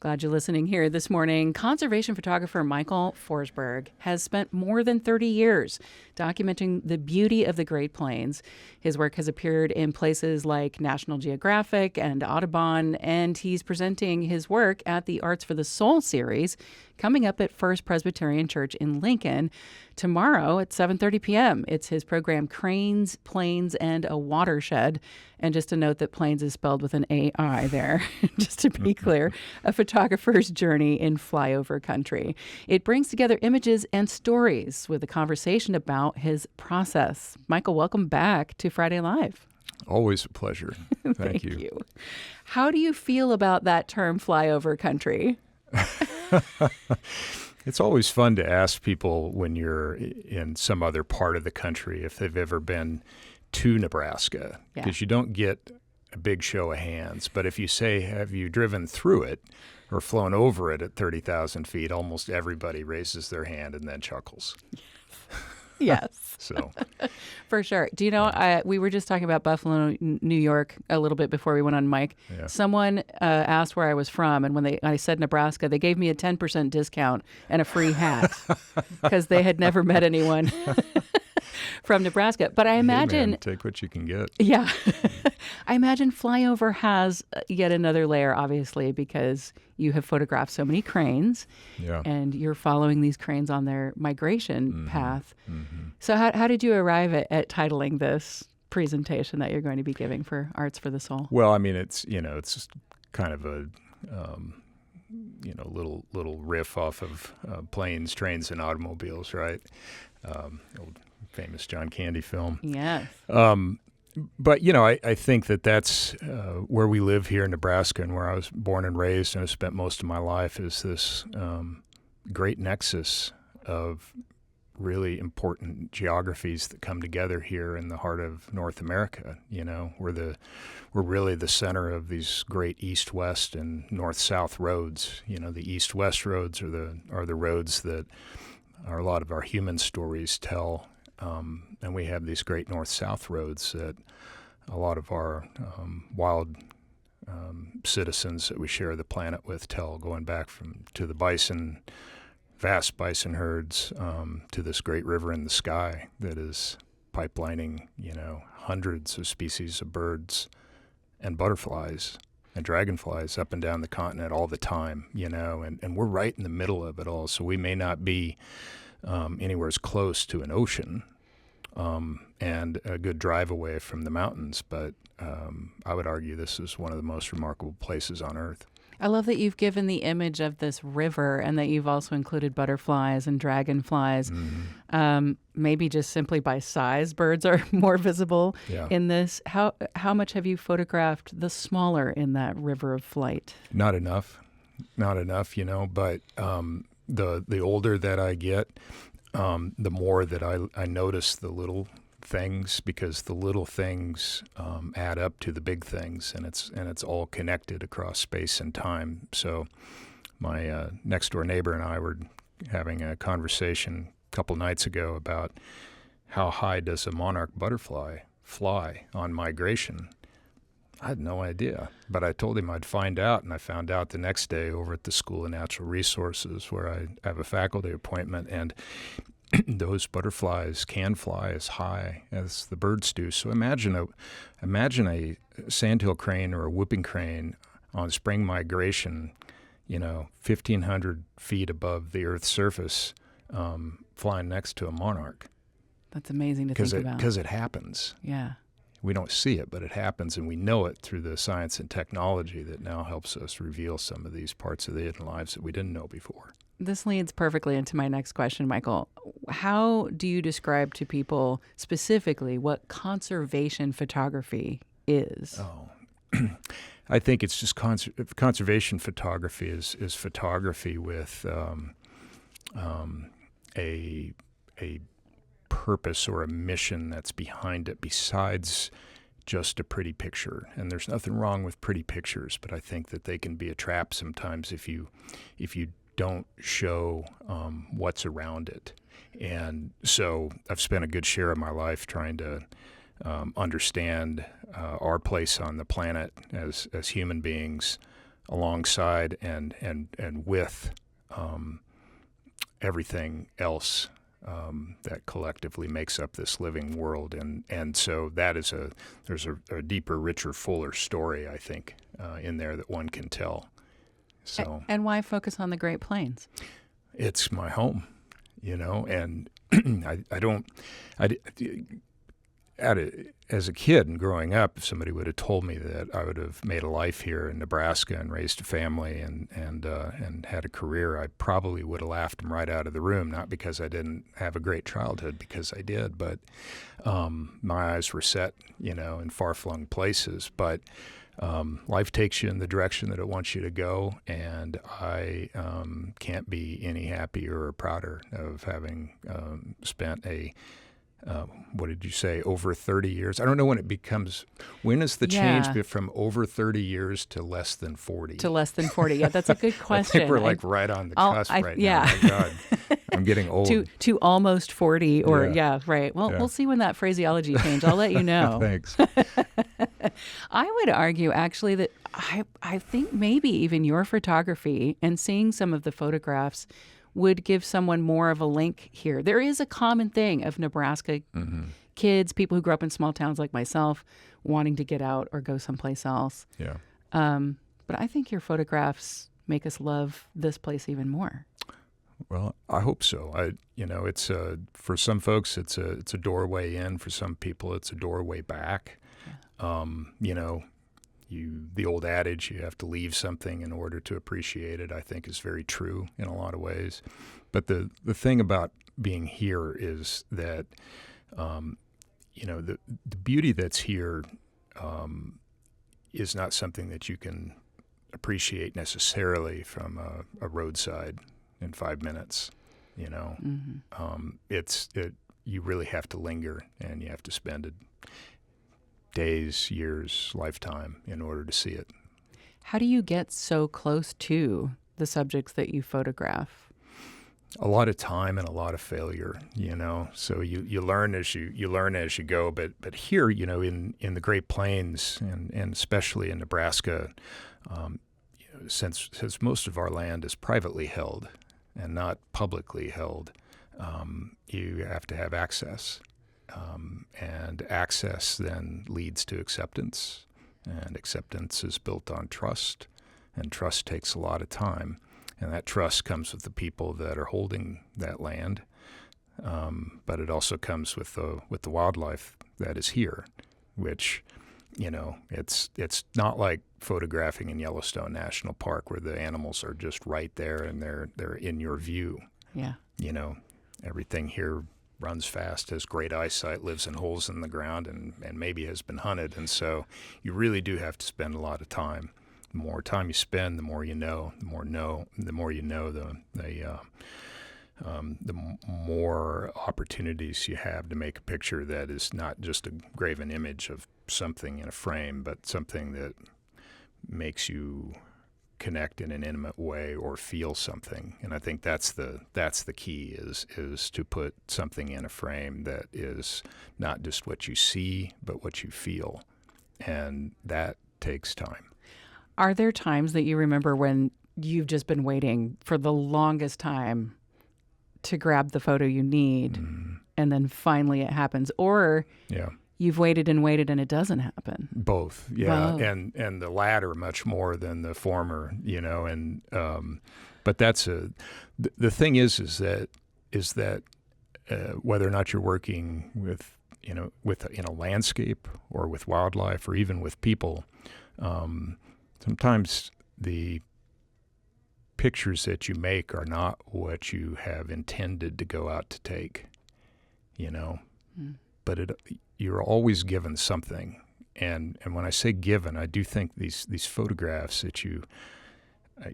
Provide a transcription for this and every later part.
Glad you're listening here this morning. Conservation photographer Michael Forsberg has spent more than 30 years documenting the beauty of the Great Plains. His work has appeared in places like National Geographic and Audubon, and he's presenting his work at the Arts for the Soul series coming up at First Presbyterian Church in Lincoln tomorrow at 7:30 p.m. It's his program Cranes, Plains, and a Watershed. And just to note that Plains is spelled with an A-I there, just to be clear, a photographer's journey in flyover country. It brings together images and stories with a conversation about his process. Michael, welcome back to Friday Live. Always a pleasure. Thank you. How do you feel about that term, flyover country? It's always fun to ask people when you're in some other part of the country if they've ever been to Nebraska, because you don't get a big show of hands. But if you say, have you driven through it or flown over it at 30,000 feet, almost everybody raises their hand and then chuckles. Yes. So, for sure. Do you know, we were just talking about Buffalo, New York a little bit before we went on mic. Yeah. Someone asked where I was from, and when I said Nebraska, they gave me a 10% discount and a free hat because they had never met anyone from Nebraska. But I imagine... Hey man, take what you can get. Yeah. I imagine flyover has yet another layer, obviously, because you have photographed so many cranes, and you're following these cranes on their migration path. Mm-hmm. So how did you arrive at titling this presentation that you're going to be giving for Arts for the Soul? Well, I mean, it's just kind of a little riff off of Planes, Trains, and Automobiles, right? Old famous John Candy film. Yes. But, I think that's where we live here in Nebraska and where I was born and raised and have spent most of my life is this great nexus of really important geographies that come together here in the heart of North America. We're really the center of these great east-west and north-south roads. The east-west roads are the roads that a lot of our human stories tell. And we have these great north-south roads that a lot of our wild citizens that we share the planet with tell, going back to the bison, vast bison herds, to this great river in the sky that is pipelining, hundreds of species of birds and butterflies and dragonflies up and down the continent all the time, and we're right in the middle of it all. So we may not be anywhere as close to an ocean and a good drive away from the mountains, but I would argue this is one of the most remarkable places on Earth. I love that you've given the image of this river and that you've also included butterflies and dragonflies. Mm-hmm. Maybe just simply by size, birds are more visible in this. How much have you photographed the smaller in that river of flight? Not enough, but the older that I get, the more that I notice the little things, because the little things add up to the big things, and it's all connected across space and time. So my next door neighbor and I were having a conversation a couple nights ago about how high does a monarch butterfly fly on migration. I had no idea, but I told him I'd find out, and I found out the next day over at the School of Natural Resources, where I have a faculty appointment, and those butterflies can fly as high as the birds do. So imagine a sandhill crane or a whooping crane on spring migration, 1,500 feet above the Earth's surface, flying next to a monarch. That's amazing to think about. Because it happens. Yeah. We don't see it, but it happens, and we know it through the science and technology that now helps us reveal some of these parts of the hidden lives that we didn't know before. This leads perfectly into my next question, Michael. How do you describe to people specifically what conservation photography is? Oh, I think it's just conservation photography is photography with a purpose or a mission that's behind it besides just a pretty picture. And there's nothing wrong with pretty pictures, but I think that they can be a trap sometimes if you don't show what's around it. And so I've spent a good share of my life trying to understand our place on the planet as human beings, alongside and with everything else that collectively makes up this living world, and so that is there's a deeper, richer, fuller story, I think, in there that one can tell. So, and why focus on the Great Plains? It's my home, and as a kid and growing up, if somebody would have told me that I would have made a life here in Nebraska and raised a family and had a career, I probably would have laughed them right out of the room. Not because I didn't have a great childhood, because I did, but my eyes were set, in far-flung places. But life takes you in the direction that it wants you to go, and I can't be any happier or prouder of having spent what did you say, over 30 years? I don't know when is the change from over 30 years to less than 40? To less than 40, yeah, that's a good question. I think we're right on the cusp now. My God, I'm getting old. To almost 40, or right. Well, we'll see when that phraseology changes. I'll let you know. Thanks. I would argue, actually, that I think maybe even your photography and seeing some of the photographs would give someone more of a link here. There is a common thing of Nebraska kids, people who grew up in small towns like myself, wanting to get out or go someplace else. Yeah. But I think your photographs make us love this place even more. Well, I hope so. It's for some folks, it's a doorway in. For some people, it's a doorway back. Yeah. The old adage, you have to leave something in order to appreciate it, I think is very true in a lot of ways. But the thing about being here is that, the beauty that's here is not something that you can appreciate necessarily from a roadside in 5 minutes. You really have to linger, and you have to spend days, years, lifetime in order to see it. How do you get so close to the subjects that you photograph? A lot of time and a lot of failure, So you learn as you go. But here, in the Great Plains and especially in Nebraska, since most of our land is privately held and not publicly held, you have to have access. And access then leads to acceptance, and acceptance is built on trust, and trust takes a lot of time, and that trust comes with the people that are holding that land, but it also comes with the wildlife that is here, which, it's not like photographing in Yellowstone National Park where the animals are just right there and they're in your view. Yeah. Everything here runs fast, has great eyesight, lives in holes in the ground, and maybe has been hunted. And so you really do have to spend a lot of time. The more time you spend, the more you know. The more you know, the more opportunities you have to make a picture that is not just a graven image of something in a frame, but something that makes you connect in an intimate way or feel something. And I think that's the key is to put something in a frame that is not just what you see, but what you feel. And that takes time. Are there times that you remember when you've just been waiting for the longest time to grab the photo you need, and then finally it happens? Or you've waited and it doesn't happen? Both, yeah. Wow. And the latter much more than the former, and but that's the thing is that whether or not you're working with in a landscape or with wildlife or even with people, sometimes the pictures that you make are not what you have intended to go out to take, but you're always given something. And when I say given, I do think these photographs that you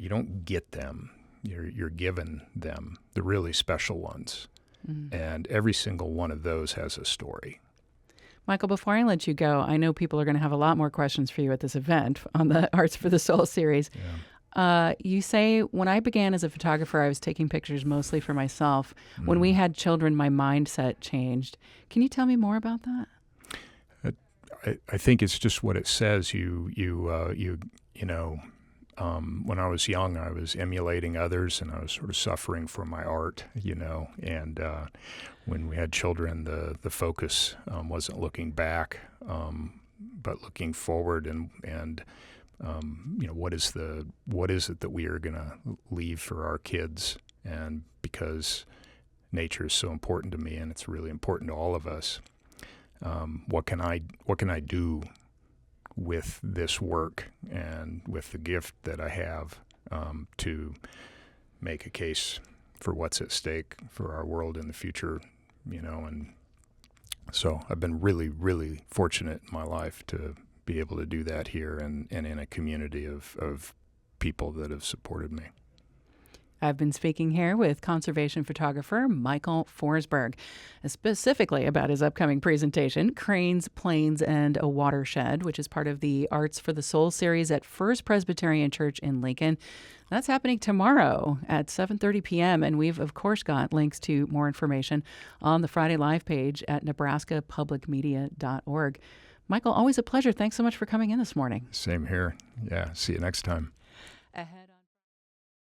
don't get them, you're given them, the really special ones. And every single one of those has a story. Michael, before I let you go, I know people are going to have a lot more questions for you at this event on the Arts for the Soul series. Yeah. You say, when I began as a photographer, I was taking pictures mostly for myself. When we had children, my mindset changed. Can you tell me more about that? I think it's just what it says. You when I was young, I was emulating others, and I was sort of suffering from my art, And when we had children, the focus wasn't looking back, but looking forward, and what is it that we are going to leave for our kids? And because nature is so important to me, and it's really important to all of us, what can I do with this work and with the gift that I have to make a case for what's at stake for our world in the future, and so I've been really, really fortunate in my life to be able to do that here and in a community of people that have supported me. I've been speaking here with conservation photographer Michael Forsberg, specifically about his upcoming presentation, Cranes, Planes, and a Watershed, which is part of the Arts for the Soul series at First Presbyterian Church in Lincoln. That's happening tomorrow at 7:30 p.m., and we've, of course, got links to more information on the Friday Live page at nebraskapublicmedia.org. Michael, always a pleasure. Thanks so much for coming in this morning. Same here. Yeah, see you next time.